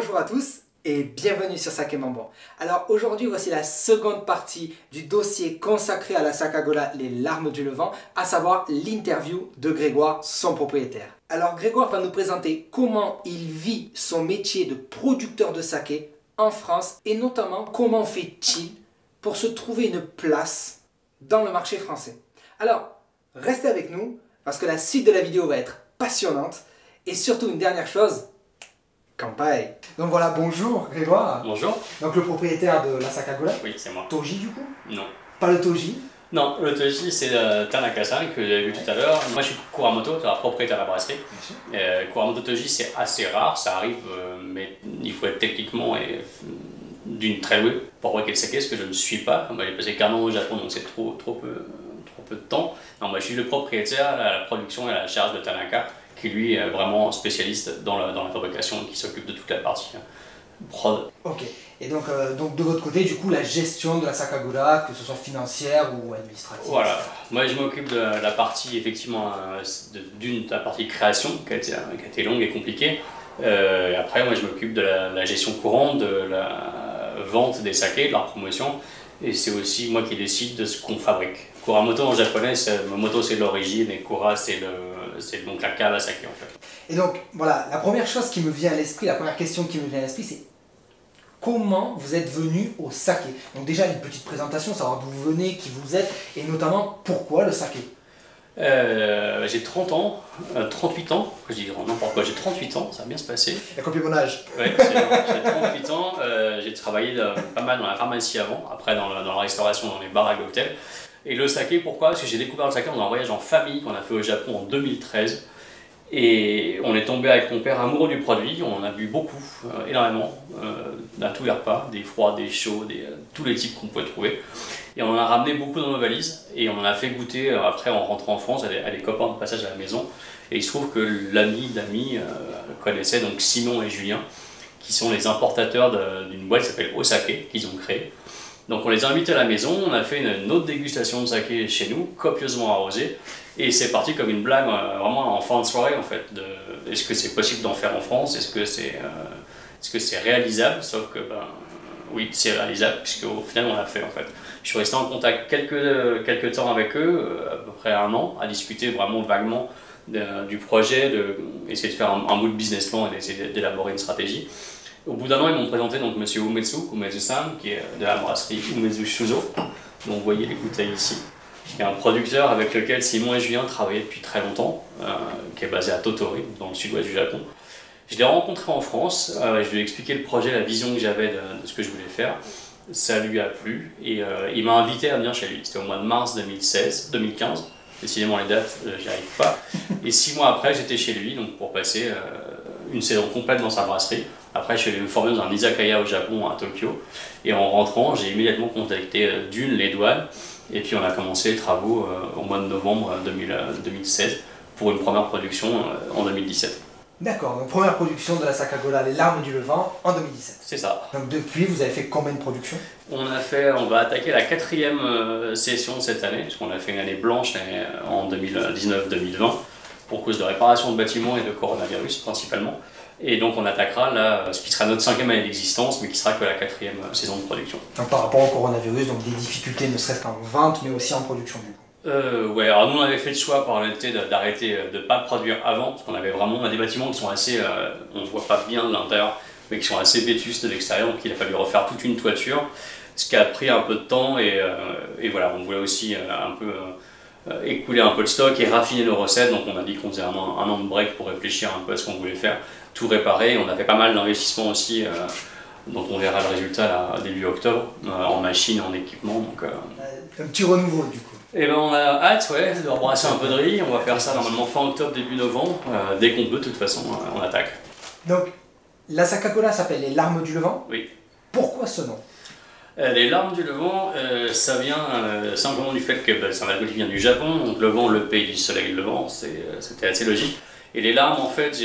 Bonjour à tous et bienvenue sur Saké Mambo. Alors aujourd'hui voici la seconde partie du dossier consacré à la Sakagola Les Larmes du Levant, à savoir l'interview de Grégoire, son propriétaire. Alors Grégoire va nous présenter comment il vit son métier de producteur de saké en France et notamment comment fait-il pour se trouver une place dans le marché français. Alors restez avec nous parce que la suite de la vidéo va être passionnante et surtout une dernière chose, Kampai. Donc voilà, bonjour Grégoire. Bonjour. Donc le propriétaire de la Sakagola. Oui, c'est moi. Toji du coup? Non. Pas le Toji? Non, le Toji c'est Tanaka-san que vous avez vu tout à l'heure. Moi je suis Kuramoto, c'est la propriétaire de la brasserie. Kuramoto Toji c'est assez rare, ça arrive, mais il faut être techniquement d'une très douée pour fabriquer le saké, ce que je ne suis pas. J'ai passé 4 ans au Japon, donc c'est trop peu de temps. Non, moi je suis le propriétaire à la production et à la charge de Tanaka, qui lui est vraiment spécialiste dans la fabrication, qui s'occupe de toute la partie prod. Ok, et donc de votre côté, du coup, la gestion de la Sakagola, que ce soit financière ou administrative. Voilà, moi je m'occupe de la partie, effectivement, de la partie création, qui a été longue et compliquée. Et après, moi je m'occupe de la gestion courante, de la vente des sakés, de leur promotion. Et c'est aussi moi qui décide de ce qu'on fabrique. Kuramoto en japonais, moto c'est l'origine et Kura c'est donc la cave à saké en fait. Et donc voilà, la première chose qui me vient à l'esprit, la première question qui me vient à l'esprit, c'est comment vous êtes venu au saké? Donc déjà une petite présentation, savoir d'où vous venez, qui vous êtes et notamment pourquoi le saké. J'ai 30 ans, 38 ans, je dis n'importe quoi, j'ai 38 ans, ça va bien se passer. La copie mon âge. Ouais, j'ai 38 ans, j'ai travaillé pas mal dans la pharmacie avant, après dans la restauration, dans les bars à cocktails. Et le saké, pourquoi? Parce que j'ai découvert le saké dans un voyage en famille qu'on a fait au Japon en 2013. Et on est tombé avec mon père amoureux du produit, on en a bu beaucoup, énormément, à tous les repas, des froids, des chauds, tous les types qu'on pouvait trouver. Et on en a ramené beaucoup dans nos valises et on en a fait goûter après en rentrant en France à des copains de passage à la maison. Et il se trouve que l'ami d'amis connaissait donc Simon et Julien, qui sont les importateurs d'une boîte qui s'appelle Osake, qu'ils ont créée. Donc on les a invités à la maison, on a fait une autre dégustation de saké chez nous, copieusement arrosée. Et c'est parti comme une blague, vraiment en fin de soirée en fait. Est-ce que c'est possible d'en faire en France? Est-ce que c'est réalisable? Sauf que oui, c'est réalisable puisque au final on l'a fait en fait. Je suis resté en contact quelques temps avec eux, à peu près 1 an, à discuter vraiment vaguement du projet, essayer de faire un bout de business plan et d'essayer d'élaborer une stratégie. Au bout d'1 an, ils m'ont présenté donc Monsieur Umezu-san, qui est de la brasserie Umezu Shuzo, dont vous voyez les bouteilles ici, qui est un producteur avec lequel Simon et Julien travaillaient depuis très longtemps, qui est basé à Tottori, dans le sud-ouest du Japon. Je l'ai rencontré en France, je lui ai expliqué le projet, la vision que j'avais de ce que je voulais faire. Ça lui a plu et il m'a invité à venir chez lui. C'était au mois de mars 2015. Décidément les dates, j'y arrive pas. Et 6 mois après, j'étais chez lui donc pour passer une saison complète dans sa brasserie. Après, je suis allé me former dans un izakaya au Japon, à Tokyo. Et en rentrant, j'ai immédiatement contacté Dune, les douanes. Et puis on a commencé les travaux au mois de novembre 2016 pour une première production en 2017. D'accord, donc première production de la Sakagola Les Larmes du Levant en 2017. C'est ça. Donc depuis, vous avez fait combien de productions? On va attaquer la 4e session cette année, puisqu'on a fait une année blanche en 2019-2020, pour cause de réparation de bâtiments et de coronavirus principalement. Et donc on attaquera là, ce qui sera notre 5e année d'existence, mais qui sera que la 4e saison de production. Donc par rapport au coronavirus, donc des difficultés ne serait-ce qu'en vente, mais aussi en production du coup. Ouais, alors nous on avait fait le choix par l'été d'arrêter de ne pas produire avant, parce qu'on avait vraiment des bâtiments qui sont assez, on ne voit pas bien de l'intérieur, mais qui sont assez vétustes de l'extérieur, donc il a fallu refaire toute une toiture, ce qui a pris un peu de temps, et voilà, on voulait aussi un peu écouler un peu le stock et raffiner nos recettes, donc on a dit qu'on faisait un an de break pour réfléchir un peu à ce qu'on voulait faire, tout réparer. On a fait pas mal d'investissements aussi, dont on verra le résultat là, début octobre, en machines, en équipement. Donc, un petit renouveau du coup. Et ben on a hâte de rebrasser un peu de riz, on va faire ça normalement fin octobre, début novembre, dès qu'on peut de toute façon, on attaque. Donc la Sakagola s'appelle Les Larmes du Levant. Oui. Pourquoi ce nom? Les Larmes du Levant, ça vient simplement du fait que c'est un alcool qui vient du Japon, donc Levant, le pays du soleil levant, c'était assez logique. Et les larmes, en fait,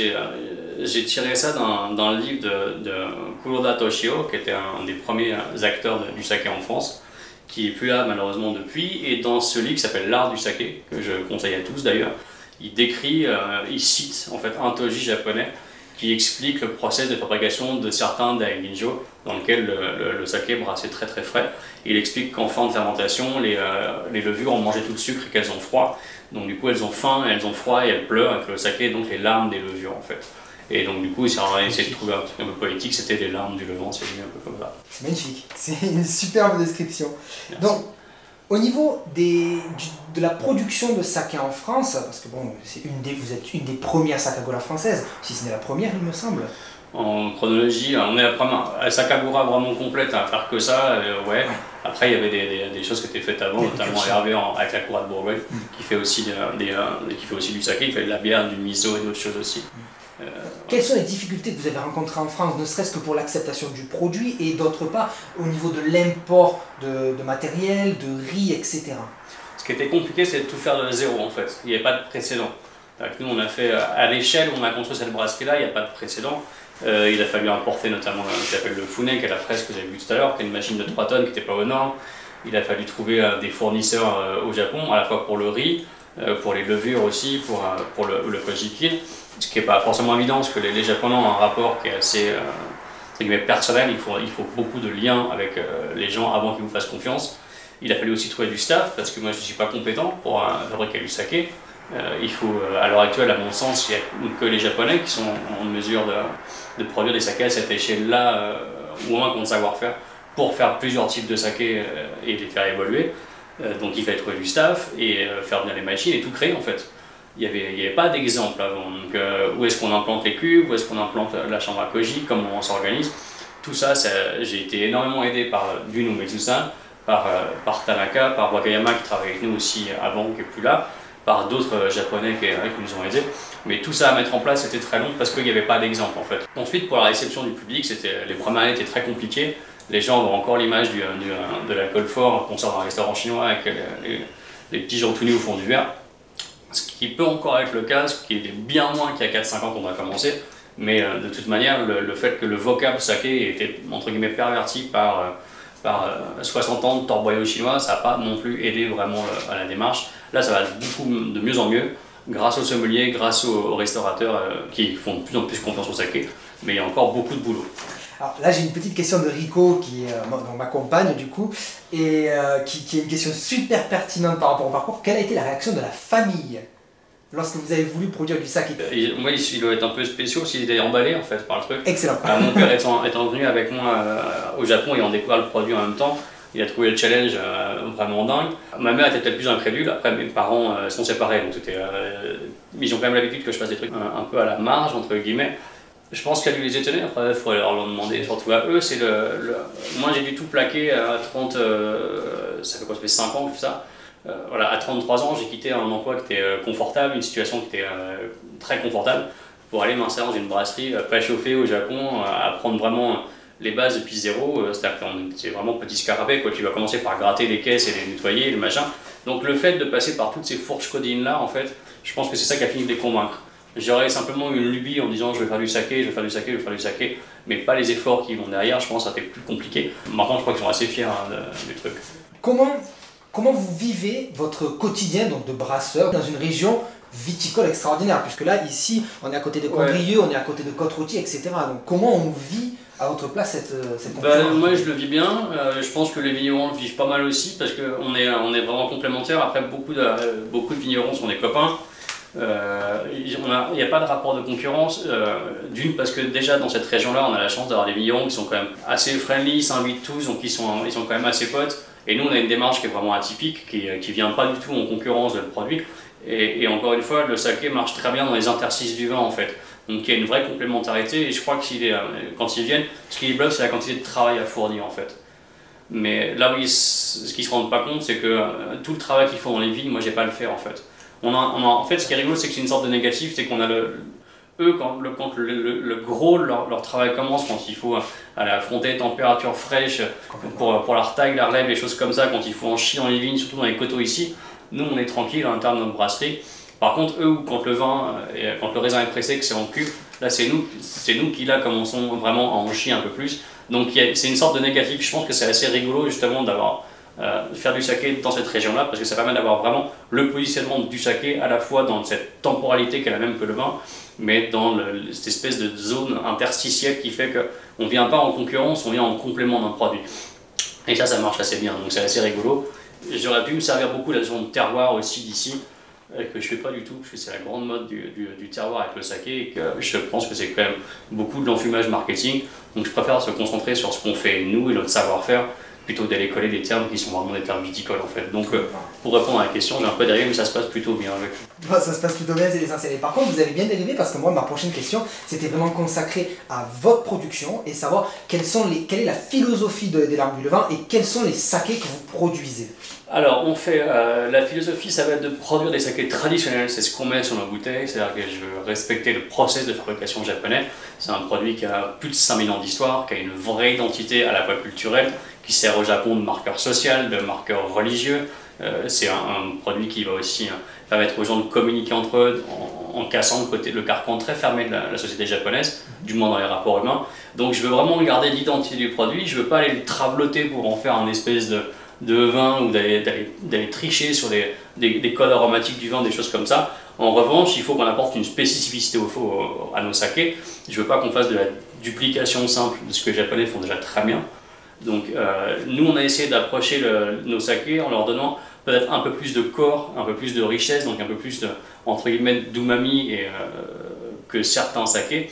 j'ai tiré ça d'un livre de Kuroda Toshio, qui était un des premiers acteurs du saké en France, qui est plus là malheureusement depuis. Et dans ce livre qui s'appelle L'art du saké, que je conseille à tous d'ailleurs, il décrit, il cite en fait un toji japonais qui explique le process de fabrication de certains daiginjo dans lequel le saké brassé très très frais. Il explique qu'en fin de fermentation, les levures ont mangé tout le sucre et qu'elles ont froid. Donc du coup elles ont faim, elles ont froid et elles pleurent avec le saké, donc les larmes des levures en fait. Et donc du coup, si on a essayé de trouver un truc un peu poétique, c'était les larmes du Levant, c'est un peu comme ça. C'est magnifique, c'est une superbe description. Merci. Donc, au niveau de la production de saké en France, parce que bon, vous êtes une des premières Sakagola françaises, si ce n'est la première, il me semble. En chronologie, on est la première Sakagura vraiment complète à faire que ça, ouais. Après, il y avait des choses qui étaient faites avant, notamment Hervé avec la Cour de Bourgogne, qui fait aussi du saké, il fait de la bière, du miso et d'autres choses aussi. Quelles sont les difficultés que vous avez rencontrées en France, ne serait-ce que pour l'acceptation du produit et d'autre part au niveau de l'import de matériel, de riz, etc. Ce qui était compliqué, c'est de tout faire de zéro en fait. Il n'y avait pas de précédent. Nous, on a fait à l'échelle où on a construit cette brasserie-là, il n'y a pas de précédent. Il a fallu importer notamment ce qu'on appelle le Funé, qui est la presse que vous avez vu tout à l'heure, qui est une machine de 3 tonnes qui n'était pas aux normes. Il a fallu trouver des fournisseurs au Japon, à la fois pour le riz, pour les levures aussi, pour le kojikin. Ce qui n'est pas forcément évident, parce que les Japonais ont un rapport qui est assez personnel. Il faut beaucoup de liens avec les gens avant qu'ils vous fassent confiance. Il a fallu aussi trouver du staff, parce que moi je ne suis pas compétent pour fabriquer du saké. À l'heure actuelle, à mon sens, il n'y a que les Japonais qui sont en mesure de produire des sakés à cette échelle-là, ou au moins qui ont le savoir-faire, pour faire plusieurs types de sakés et les faire évoluer. Donc il fallait trouver du staff et faire venir les machines et tout créer en fait. Il n'y avait pas d'exemple avant. Donc, où est-ce qu'on implante les cubes, où est-ce qu'on implante la chambre à koji, comment on s'organise. Tout ça, j'ai été énormément aidé par Dun Umezu-san, par Tanaka, par Wakayama qui travaille avec nous aussi avant, qui n'est plus là, par d'autres japonais qui nous ont aidés. Mais tout ça à mettre en place, c'était très long parce qu'il n'y avait pas d'exemple en fait. Ensuite, pour la réception du public, les premières années étaient très compliquées. Les gens ont encore l'image de l'alcool fort qu'on sort dans un restaurant chinois avec les petits gens tout nus au fond du verre. Ce qui peut encore être le cas, ce qui est bien moins qu'il y a 4-5 ans qu'on a commencé, mais de toute manière, le fait que le vocable saké était entre guillemets perverti par 60 ans de torboyau chinois, ça n'a pas non plus aidé vraiment à la démarche. Là, ça va beaucoup de mieux en mieux, grâce aux sommeliers, grâce aux restaurateurs qui font de plus en plus confiance au saké, mais il y a encore beaucoup de boulot. Alors là, j'ai une petite question de Rico qui m'accompagne du coup, et qui est une question super pertinente par rapport au parcours. Quelle a été la réaction de la famille lorsque vous avez voulu produire du saké? Moi, il doit être un peu spécial s'il était emballé en fait par le truc. Excellent. Mon père étant venu avec moi au Japon et en découvert le produit en même temps, il a trouvé le challenge vraiment dingue. Ma mère était peut-être plus incrédule, après mes parents sont séparés, donc ils ont quand même l'habitude que je fasse des trucs un peu à la marge, entre guillemets. Je pense qu'elle lui les étonnait, après il faudrait leur demander, surtout à eux. Moi j'ai dû tout plaquer à 30, ça fait quoi, ça fait 5 ans que je fais ça. Voilà, à 33 ans, j'ai quitté un emploi qui était confortable, une situation qui était très confortable, pour aller m'installer dans une brasserie préchauffée au Japon, apprendre vraiment les bases depuis zéro. C'est-à-dire que c'est vraiment petit scarabée, quoi. Tu vas commencer par gratter les caisses et les nettoyer, le machin. Donc le fait de passer par toutes ces fourches codines-là, en fait, je pense que c'est ça qui a fini de les convaincre. J'aurais simplement eu une lubie en disant je vais faire du saké, je vais faire du saké, je vais faire du saké, mais pas les efforts qui vont derrière, je pense que ça a été plus compliqué. Maintenant, je crois qu'ils sont assez fiers du truc. Comment vous vivez votre quotidien donc, de brasseur dans une région viticole extraordinaire? Puisque là, ici, on est à côté de Condrieu, on est à côté de Côte-Rôtie, etc. Donc comment on vit à votre place cette concurrence? Moi, je le vis bien. Je pense que les vignerons le vivent pas mal aussi, parce qu'on est vraiment complémentaires. Après, beaucoup de vignerons sont des copains. Il n'y a pas de rapport de concurrence, d'une parce que déjà dans cette région-là, on a la chance d'avoir des vignerons qui sont quand même assez friendly, ils s'invitent tous, donc ils sont quand même assez potes. Et nous, on a une démarche qui est vraiment atypique, qui vient pas du tout en concurrence de le produit. Et encore une fois, le saké marche très bien dans les interstices du vin en fait. Donc il y a une vraie complémentarité, et je crois que quand ils viennent, ce qui les bluffe, c'est la quantité de travail à fournir en fait. Mais là, ce qu'ils se rendent pas compte, c'est que tout le travail qu'ils font dans les vignes, moi, j'ai pas à le faire en fait. En fait, ce qui est rigolo, c'est que c'est une sorte de négatif, c'est qu'on a eux, quand le gros leur travail commence, quand il faut aller affronter les températures fraîches pour la retaille, la relève, les choses comme ça, quand il faut en chier dans les vignes, surtout dans les coteaux ici, nous on est tranquille à l'intérieur de notre brasserie. Par contre, eux, quand le raisin est pressé, que c'est en cube, là c'est nous qui là commençons vraiment à en chier un peu plus. Donc c'est une sorte de négatif. Je pense que c'est assez rigolo justement d'avoir faire du saké dans cette région-là, parce que ça permet d'avoir vraiment le positionnement du saké à la fois dans cette temporalité qui est la même que le vin, mais dans cette espèce de zone interstitielle qui fait qu'on ne vient pas en concurrence, on vient en complément d'un produit. Et ça marche assez bien, donc c'est assez rigolo. J'aurais pu me servir beaucoup de la zone terroir aussi d'ici, que je fais pas du tout, parce que c'est la grande mode du terroir avec le saké, et que je pense que c'est quand même beaucoup de l'enfumage marketing, donc je préfère se concentrer sur ce qu'on fait nous et notre savoir-faire, plutôt d'aller coller des termes qui sont vraiment des termes viticoles en fait. Donc pour répondre à la question, j'ai un peu dérivé, mais ça se passe plutôt bien avec. Bah, ça se passe plutôt bien, c'est l'essentiel. Et par contre, vous avez bien dérivé parce que moi, ma prochaine question, c'était vraiment consacrée à votre production et savoir quelle est la philosophie des Larmes du Levain et quels sont les sakés que vous produisez. Alors, on fait la philosophie, ça va être de produire des sakés traditionnels, c'est ce qu'on met sur nos bouteilles, c'est-à-dire que je veux respecter le process de fabrication japonais. C'est un produit qui a plus de 5000 ans d'histoire, qui a une vraie identité à la fois culturelle, qui sert au Japon de marqueur social, de marqueur religieux. C'est un produit qui va aussi permettre aux gens de communiquer entre eux en cassant le carcan très fermé de la société japonaise, du moins dans les rapports humains. Donc je veux vraiment garder l'identité du produit, je veux pas aller le traveloter pour en faire un espèce de vin ou d'aller tricher sur des codes aromatiques du vin, des choses comme ça. En revanche, il faut qu'on apporte une spécificité à nos sakés. Je veux pas qu'on fasse de la duplication simple de ce que les Japonais font déjà très bien. Donc nous on a essayé d'approcher nos sakés en leur donnant peut-être un peu plus de corps, un peu plus de richesse, donc un peu plus de, entre guillemets, d'umami que certains sakés.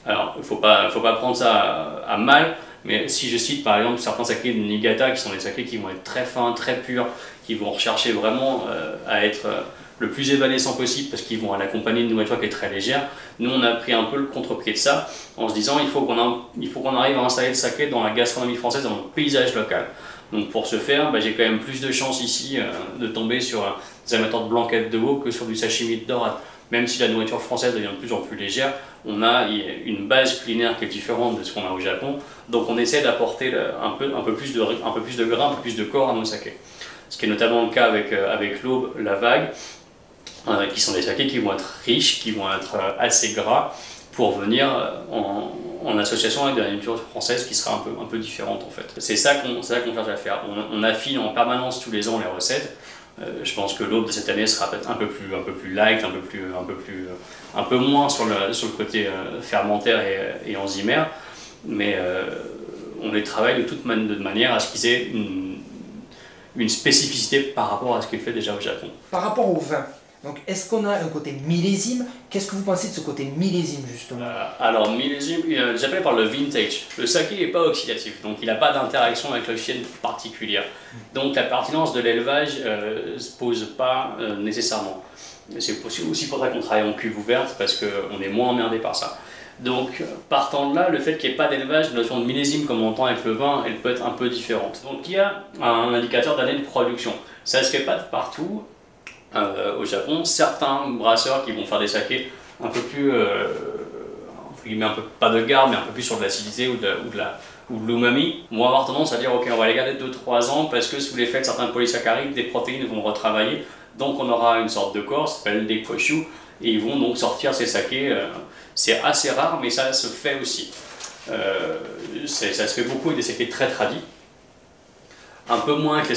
Alors il faut pas prendre ça à mal, mais si je cite par exemple certains sakés de Niigata qui sont des sakés qui vont être très fins, très purs, qui vont rechercher vraiment à être le plus évanescent possible parce qu'ils vont l'accompagner d'une nourriture qui est très légère. Nous on a pris un peu le contre-pied de ça en se disant il faut qu'on arrive à installer le saké dans la gastronomie française, dans le paysage local. Donc pour ce faire, j'ai quand même plus de chance ici de tomber sur des amateurs de blanquettes de veau que sur du sashimi de dorade. Même si la nourriture française devient de plus en plus légère, on a une base culinaire qui est différente de ce qu'on a au Japon. Donc on essaie d'apporter un peu plus de gras, un peu plus de corps à nos sakés. Ce qui est notamment le cas avec l'Aube, la Vague, qui sont des sakés qui vont être riches, qui vont être assez gras pour venir en association avec de la nourriture française qui sera un peu différente en fait. C'est ça qu'on cherche à faire. On affine en permanence tous les ans les recettes. Je pense que l'Aube de cette année sera peut-être un peu plus light, un peu moins sur le côté fermentaire et enzymaire, mais on les travaille de manière à ce qu'ils aient une spécificité par rapport à ce qui est fait déjà au Japon. Par rapport au vin, donc est-ce qu'on a un côté millésime? Qu'est-ce que vous pensez de ce côté millésime justement? Alors millésime, les Japonais parlent de vintage. Le saké n'est pas oxydatif, donc il n'a pas d'interaction avec l'oxygène particulière. Donc la pertinence de l'élevage ne se pose pas nécessairement. C'est aussi pour ça qu'on travaille en cuve ouverte, parce qu'on est moins emmerdé par ça. Donc partant de là, le fait qu'il n'y ait pas d'élevage, la notion de millésime comme on entend avec le vin, elle peut être un peu différente. Donc il y a un indicateur d'année de production. Ça ne se fait pas de partout. Au Japon, certains brasseurs qui vont faire des sakés un peu plus, entre guillemets, pas de garde, mais un peu plus sur de l'acidité ou de l'umami, vont avoir tendance à dire ok, on va les garder 2-3 ans parce que sous l'effet de certains polysaccharides, des protéines vont retravailler, donc on aura une sorte de corps, ça s'appelle des koshu, et ils vont donc sortir ces sakés. C'est assez rare, mais ça se fait aussi. Ça se fait beaucoup avec des sakés très tradis. Un peu moins avec les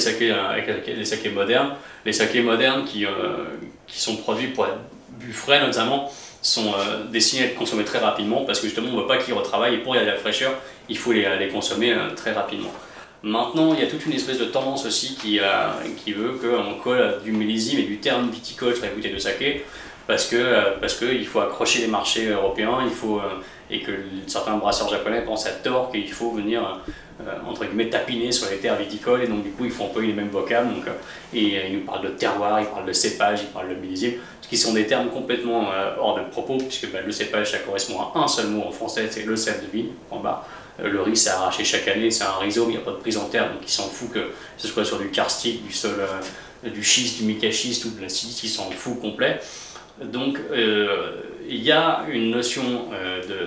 sakés modernes. Les sakés modernes qui sont produits pour être bu frais notamment sont destinés à être consommés très rapidement parce que justement on ne veut pas qu'ils retravaillent et pour y aller à la fraîcheur il faut les consommer très rapidement. Maintenant il y a toute une espèce de tendance aussi qui veut qu'on colle du millésime et du terme viticole sur les bouteilles de saké parce qu'il faut accrocher les marchés européens, et que certains brasseurs japonais pensent à tort qu'il faut venir entre guillemets tapiner sur les terres viticoles et donc du coup ils font employer les mêmes vocables et ils nous parlent de terroir, ils parlent de cépage, ils parlent de millésime, ce qui sont des termes complètement hors de propos puisque le cépage ça correspond à un seul mot en français, c'est le cèpe de vigne en bas. Le riz c'est arraché chaque année, c'est un rhizome, il n'y a pas de prise en terre donc ils s'en foutent que ce soit sur du karstique, du sol, du schiste, du micaschiste ou de la silicique, ils s'en foutent complet. Donc il y a une notion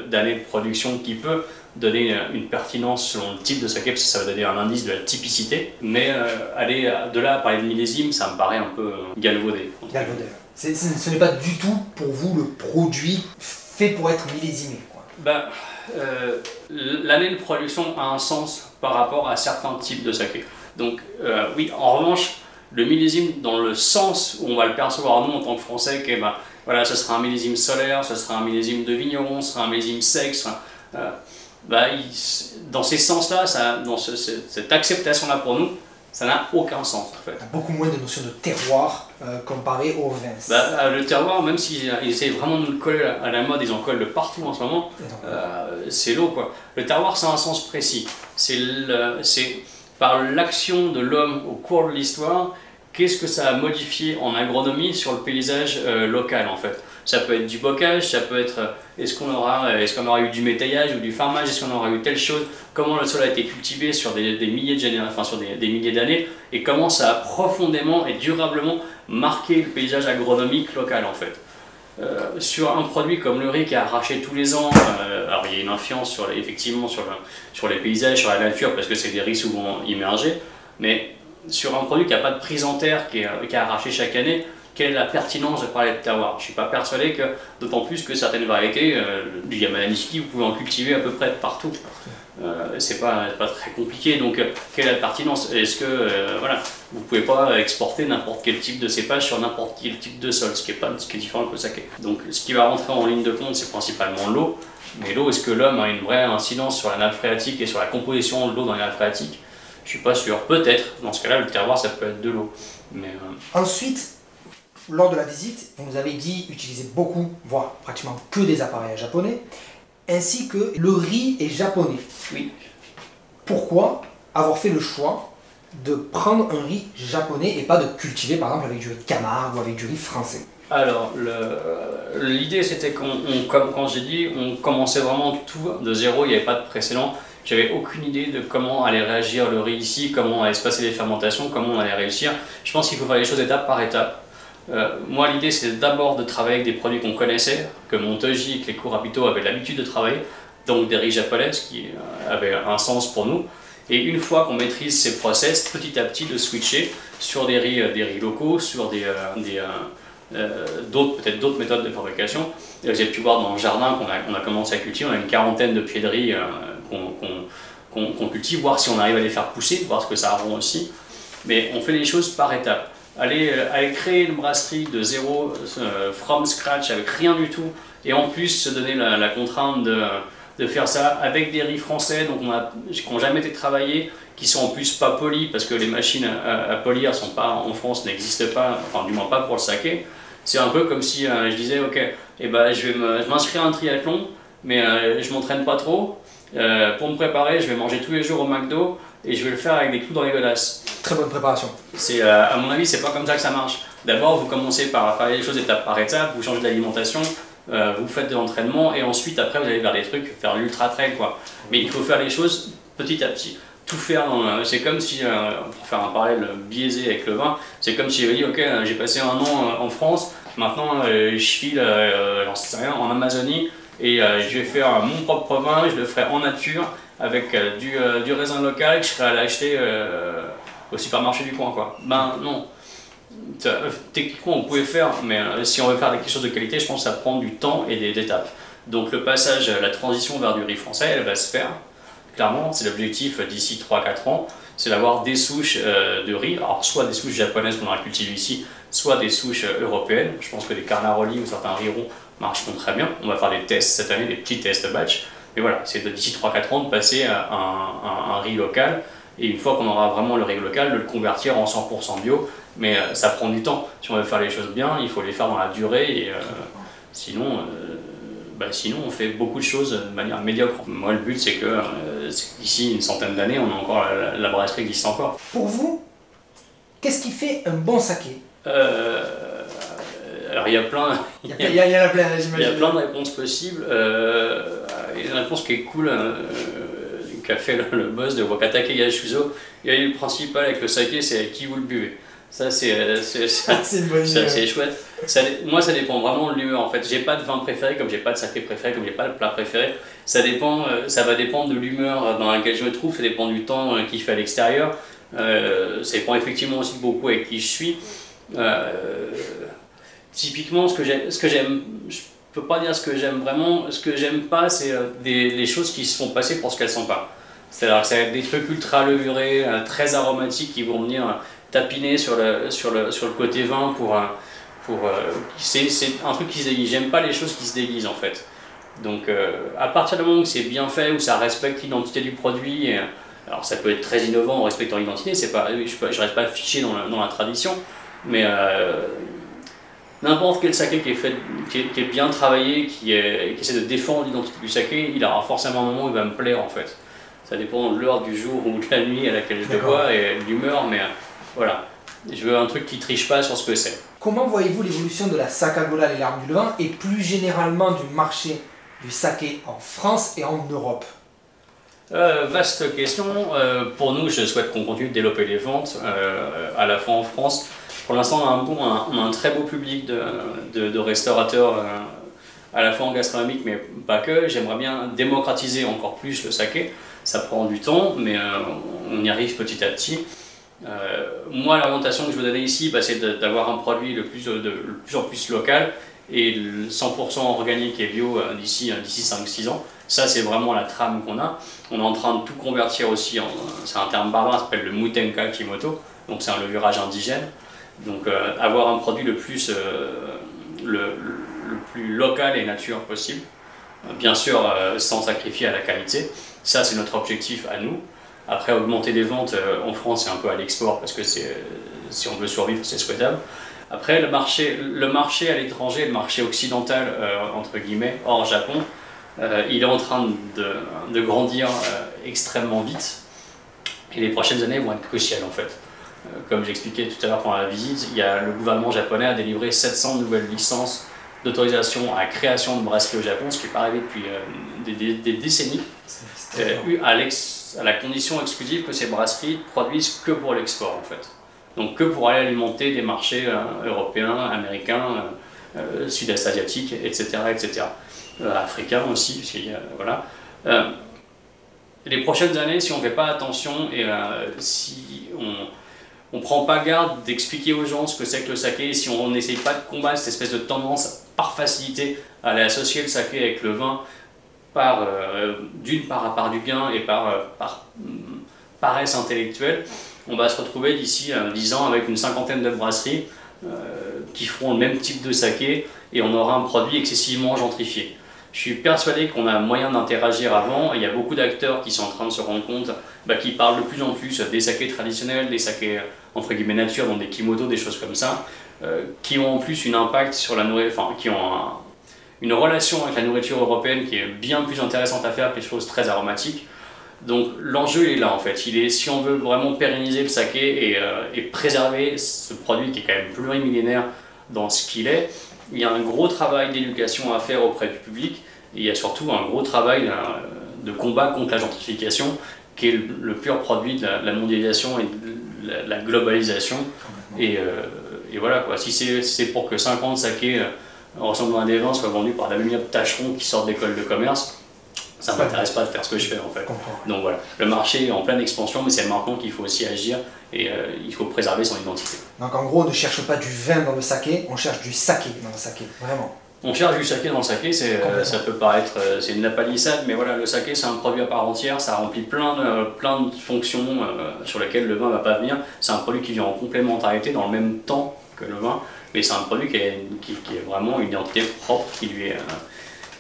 d'année de production qui peut donner une pertinence selon le type de saké, parce que ça va donner un indice de la typicité, mais aller de là à parler de millésime, ça me paraît un peu galvaudé. Galvaudé. Ce n'est pas du tout pour vous le produit fait pour être millésimé, quoi. L'année de production a un sens par rapport à certains types de saké. Donc oui, en revanche, le millésime dans le sens où on va le percevoir nous en tant que Français, que ben, voilà, ce sera un millésime solaire, ce sera un millésime de vigneron, ce sera un millésime sec, bah, dans ces sens-là, cette acceptation-là pour nous, ça n'a aucun sens en fait. Il y a beaucoup moins de notions de terroir comparé au vin. Bah, le terroir, même s'ils essayent vraiment de nous le coller à la mode, ils en collent de partout en ce moment, c'est l'eau quoi. Le terroir, c'est un sens précis. C'est par l'action de l'homme au cours de l'histoire, qu'est-ce que ça a modifié en agronomie sur le paysage local en fait. Ça peut être du bocage, ça peut être est-ce qu'on aura eu du métayage ou du farmage, est-ce qu'on aura eu telle chose, comment le sol a été cultivé sur des milliers de générations, enfin sur des milliers d'années, et comment ça a profondément et durablement marqué le paysage agronomique local en fait. Sur un produit comme le riz qui est arraché tous les ans, alors il y a une influence effectivement sur les paysages, sur la nature, parce que c'est des riz souvent immergés, mais sur un produit qui n'a pas de prise en terre, qui est arraché chaque année, quelle est la pertinence de parler de terroir? Je ne suis pas persuadé que, d'autant plus que certaines variétés, du Yamanishiki, vous pouvez en cultiver à peu près partout. C'est pas très compliqué, donc quelle est la pertinence? Est-ce que voilà, vous ne pouvez pas exporter n'importe quel type de cépage sur n'importe quel type de sol, ce qui est différent que le saké. Donc ce qui va rentrer en ligne de compte, c'est principalement l'eau. Mais l'eau, est-ce que l'homme a une vraie incidence sur la nappe phréatique et sur la composition de l'eau dans les nappes phréatiques? Je ne suis pas sûr. Peut-être. Dans ce cas-là, le terroir, ça peut être de l'eau. Mais ensuite, lors de la visite, vous nous avez dit utiliser beaucoup, voire pratiquement que des appareils japonais, ainsi que le riz est japonais. Oui. Pourquoi avoir fait le choix de prendre un riz japonais et pas de cultiver par exemple avec du riz de Camargue ou avec du riz français? Alors, l'idée c'était comme quand j'ai dit, on commençait vraiment tout de zéro, il n'y avait pas de précédent. J'avais aucune idée de comment allait réagir le riz ici, comment allaient se passer les fermentations, comment on allait réussir. Je pense qu'il faut faire les choses étape par étape. Moi, l'idée, c'est d'abord de travailler avec des produits qu'on connaissait, que Montoji et que les Kurapito avaient l'habitude de travailler, donc des riz japonais, ce qui avait un sens pour nous. Et une fois qu'on maîtrise ces process, petit à petit, de switcher sur des riz locaux, sur peut-être d'autres méthodes de fabrication. Vous avez pu voir dans le jardin qu'on a commencé à cultiver, on a une quarantaine de pieds de riz qu'on cultive, voir si on arrive à les faire pousser, voir ce que ça rend aussi. Mais on fait les choses par étapes. Aller créer une brasserie de zéro, from scratch, avec rien du tout, et en plus se donner la contrainte de faire ça avec des riz français, donc qui n'ont jamais été travaillés, qui sont en plus pas polis, parce que les machines à polir sont pas, en France n'existent pas, enfin du moins pas pour le saké. C'est un peu comme si je disais, ok, eh ben, je m'inscrire à un triathlon, mais je m'entraîne pas trop. Pour me préparer, je vais manger tous les jours au McDo, et je vais le faire avec des clous dans les godasses. Très bonne préparation. À mon avis, c'est pas comme ça que ça marche. D'abord, vous commencez par faire les choses étape par étape, vous changez d'alimentation, vous faites de l'entraînement, et ensuite, après, vous allez vers des trucs, faire l'ultra trail, quoi. Mais il faut faire les choses petit à petit. Tout faire c'est comme si, pour faire un parallèle biaisé avec le vin, c'est comme si j'avais dit, ok, j'ai passé un an en France, maintenant je file, j'en sais rien, en Amazonie, et je vais faire mon propre vin, je le ferai en nature, avec du raisin local que je serai allé acheter au supermarché du coin, quoi. Ben non. Techniquement on pouvait faire, mais si on veut faire quelque chose de qualité, je pense que ça prend du temps et des étapes. Donc le passage, la transition vers du riz français, elle va se faire. Clairement, c'est l'objectif d'ici 3-4 ans, c'est d'avoir des souches de riz, alors soit des souches japonaises qu'on aura cultivées ici, soit des souches européennes. Je pense que des Carnaroli ou certains riz ronds marcheront très bien. On va faire des tests cette année, des petits tests batch. Mais voilà, c'est d'ici 3-4 ans de passer à un riz local. Et une fois qu'on aura vraiment le riz local, de le convertir en 100% bio. Mais ça prend du temps. Si on veut faire les choses bien, il faut les faire dans la durée. Et sinon on fait beaucoup de choses de manière médiocre. Moi, le but, c'est que d'ici une centaine d'années, on a encore la brasserie existe encore. Pour vous, qu'est-ce qui fait un bon saké? Alors, il y a plein... Il y en a plein, j'imagine. Il y a plein de réponses possibles. Il y a une réponse qui est cool, qu'a fait le boss de Wakatake Yashuzo. Il y a eu le principal avec le saké, c'est avec qui vous le buvez. Ça, c'est chouette. Moi, ça dépend vraiment de l'humeur en fait. J'ai pas de vin préféré, comme j'ai pas de saké préféré, comme j'ai pas de plat préféré. Ça va dépendre de l'humeur dans laquelle je me trouve, ça dépend du temps qu'il fait à l'extérieur. Ça dépend effectivement aussi beaucoup avec qui je suis. Typiquement, ce que j'aime, je peux pas dire ce que j'aime vraiment. Ce que j'aime pas, c'est les choses qui se sont passées pour ce qu'elles sont pas. C'est-à-dire que ça va être des trucs ultra levurés, très aromatiques qui vont venir tapiner sur le côté vin c'est un truc qui se déguise. J'aime pas les choses qui se déguisent en fait. Donc à partir du moment où c'est bien fait, où ça respecte l'identité du produit, alors ça peut être très innovant en respectant l'identité, je reste pas fiché dans la tradition, mais n'importe quel saké qui est bien travaillé, qui essaie de défendre l'identité du saké, il aura forcément un moment où il va me plaire en fait. Ça dépend de l'heure du jour ou de la nuit à laquelle je le bois et de l'humeur, mais voilà. Je veux un truc qui triche pas sur ce que c'est. Comment voyez-vous l'évolution de la Sakagola, les larmes du Levant, et plus généralement du marché du saké en France et en Europe? Vaste question. Pour nous, je souhaite qu'on continue de développer les ventes, à la fois en France. Pour l'instant, on a un très beau public de restaurateurs, à la fois en gastronomique, mais pas que. J'aimerais bien démocratiser encore plus le saké. Ça prend du temps, mais on y arrive petit à petit. Moi, l'orientation que je veux donner ici, c'est d'avoir un produit de plus en plus local et 100% organique et bio d'ici 5-6 ans. Ça, c'est vraiment la trame qu'on a. On est en train de tout convertir aussi, c'est un terme barbare, ça s'appelle le Mutenka Kimoto, donc c'est un levurage indigène. Donc avoir un produit le plus local et nature possible, bien sûr sans sacrifier à la qualité. Ça, c'est notre objectif à nous. Après, augmenter les ventes en France, c'est un peu à l'export parce que si on veut survivre, c'est souhaitable. Après, le marché à l'étranger, le marché occidental, entre guillemets, hors Japon, il est en train de grandir extrêmement vite. Et les prochaines années vont être cruciales en fait. Comme j'expliquais tout à l'heure pendant la visite, le gouvernement japonais a délivré 700 nouvelles licences d'autorisation à la création de brasseries au Japon, ce qui n'est pas arrivé depuis des décennies, à la condition exclusive que ces brasseries produisent que pour l'export en fait. Donc que pour aller alimenter des marchés européens, américains, sud-est asiatiques, etc. etc. Africains aussi, voilà. Les prochaines années, si on ne fait pas attention et si on ne prend pas garde d'expliquer aux gens ce que c'est que le saké, si on n'essaye pas de combattre cette espèce de tendance par facilité à aller associer le saké avec le vin, d'une part à part du gain et par paresse intellectuelle, on va se retrouver d'ici 10 ans avec une cinquantaine de brasseries qui feront le même type de saké et on aura un produit excessivement gentrifié. Je suis persuadé qu'on a moyen d'interagir avant et il y a beaucoup d'acteurs qui sont en train de se rendre compte, qui parlent de plus en plus des sakés traditionnels, des sakés entre guillemets nature, donc des kimoto, des choses comme ça, qui ont en plus un impact sur la nourriture, enfin qui ont une relation avec la nourriture européenne qui est bien plus intéressante à faire que des choses très aromatiques. Donc l'enjeu est là en fait, si on veut vraiment pérenniser le saké et préserver ce produit qui est quand même plurimillénaire dans ce qu'il est, il y a un gros travail d'éducation à faire auprès du public et il y a surtout un gros travail de combat contre la gentrification qui est le pur produit de la mondialisation et de la globalisation. Et voilà quoi, si c'est pour que 50 sakés ressemblant à des vins soient vendus par des tâcherons qui sortent d'école de commerce, ça ne m'intéresse pas de faire ce que je fais en fait. Donc voilà, le marché est en pleine expansion, mais c'est maintenant qu'il faut aussi agir et il faut préserver son identité. Donc en gros, on ne cherche pas du vin dans le saké, on cherche du saké dans le saké, vraiment. On cherche du saké dans le saké, ça peut paraître, c'est une lapalissade, mais voilà, le saké c'est un produit à part entière, ça remplit plein de fonctions sur lesquelles le vin ne va pas venir. C'est un produit qui vient en complémentarité dans le même temps que le vin, mais c'est un produit qui est vraiment une identité propre qui lui est...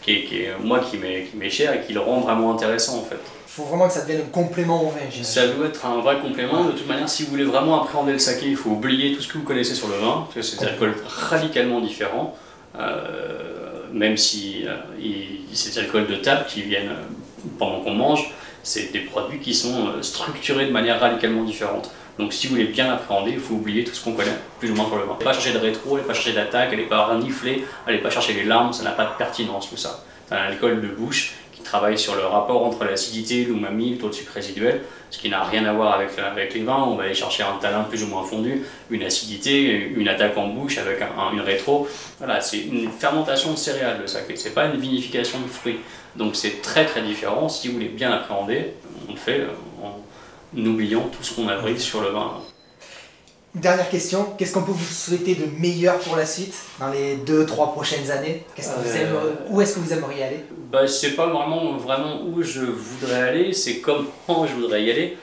qui m'est cher et qui le rend vraiment intéressant en fait. Il faut vraiment que ça devienne un complément au vin. Ça doit être un vrai complément. De toute manière, si vous voulez vraiment appréhender le saké, il faut oublier tout ce que vous connaissez sur le vin, parce que c'est des alcools radicalement différents, même si c'est des alcools de table qui viennent pendant qu'on mange, c'est des produits qui sont structurés de manière radicalement différente. Donc si vous voulez bien l'appréhender, il faut oublier tout ce qu'on connaît, plus ou moins sur le vin. Allez pas chercher de rétro, allez pas chercher d'attaque, allez pas renifler, allez pas chercher les larmes, ça n'a pas de pertinence tout ça. C'est un alcool de bouche qui travaille sur le rapport entre l'acidité, l'umami, le taux de sucre résiduel, ce qui n'a rien à voir avec les vins. On va aller chercher un tanin plus ou moins fondu, une acidité, une attaque en bouche avec une rétro. Voilà, c'est une fermentation de céréales le saké, c'est pas une vinification de fruits. Donc c'est très très différent. Si vous voulez bien l'appréhender, on le fait en oubliant tout ce qu'on a appris sur le vin. Une dernière question, qu'est-ce qu'on peut vous souhaiter de meilleur pour la suite dans les 2-3 prochaines années? Où est-ce que vous aimeriez aller? Bah, je sais pas vraiment où je voudrais aller, c'est comment je voudrais y aller.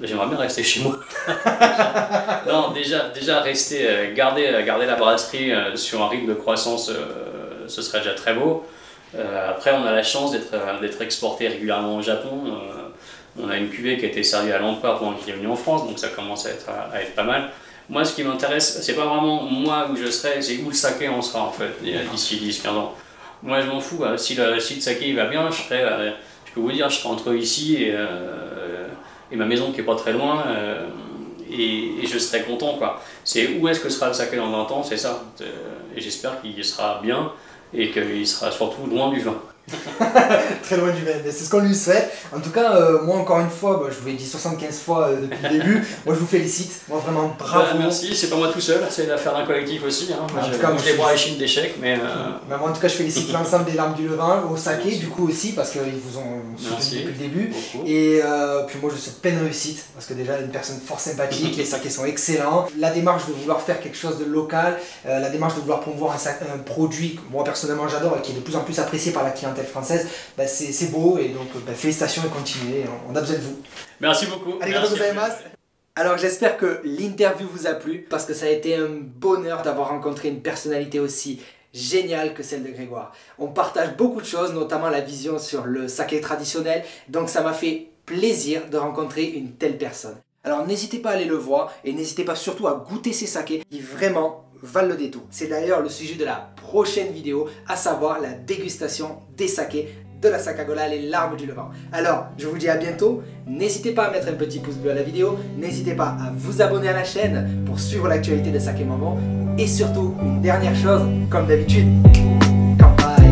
J'aimerais bien rester chez moi. Non, déjà rester, garder la brasserie sur un rythme de croissance, ce serait déjà très beau. Après, on a la chance d'être exporté régulièrement au Japon. On a une cuvée qui a été servie à l'Antwerp pendant qu'il est venu en France, donc ça commence à être pas mal. Moi, ce qui m'intéresse, c'est pas vraiment moi où je serai, c'est où le saké en sera en fait, d'ici 10-15 ans. Moi, je m'en fous, si le saké il va bien, je peux vous dire, je serai entre ici et ma maison qui est pas très loin, et je serai content, quoi. C'est où est-ce que sera le saké dans 20 ans, c'est ça. Et j'espère qu'il sera bien et qu'il sera surtout loin du vin. Très loin du vin, c'est ce qu'on lui souhaite. En tout cas, moi encore une fois, je vous l'ai dit 75 fois depuis le début, moi je vous félicite, moi vraiment bravo. Merci, c'est pas moi tout seul, c'est l'affaire d'un collectif aussi. Hein. Moi, je les bras échine d'échecs, mais... Moi en tout cas je félicite l'ensemble des Larmes du Levain, au saké du coup aussi, parce qu'ils vous ont soutenu depuis le début. Beaucoup. Et puis moi je souhaite pleine réussite, parce que déjà une personne fort sympathique, les sakés sont excellents. La démarche de vouloir faire quelque chose de local, la démarche de vouloir promouvoir un produit que moi personnellement j'adore et qui est de plus en plus apprécié par la clientèle française, c'est beau, et donc félicitations et continuez, on a besoin de vous. Merci beaucoup. Arigato gozaimasu. Alors j'espère que l'interview vous a plu, parce que ça a été un bonheur d'avoir rencontré une personnalité aussi géniale que celle de Grégoire. On partage beaucoup de choses, notamment la vision sur le saké traditionnel, donc ça m'a fait plaisir de rencontrer une telle personne. Alors n'hésitez pas à aller le voir, et n'hésitez pas surtout à goûter ces sakés qui vraiment valent le détour. C'est d'ailleurs le sujet de la prochaine vidéo, à savoir la dégustation des sakés de la Sakagola, les Larmes du Levant. Alors, je vous dis à bientôt. N'hésitez pas à mettre un petit pouce bleu à la vidéo. N'hésitez pas à vous abonner à la chaîne pour suivre l'actualité de Saké Maman. Et surtout, une dernière chose, comme d'habitude, Kanpai.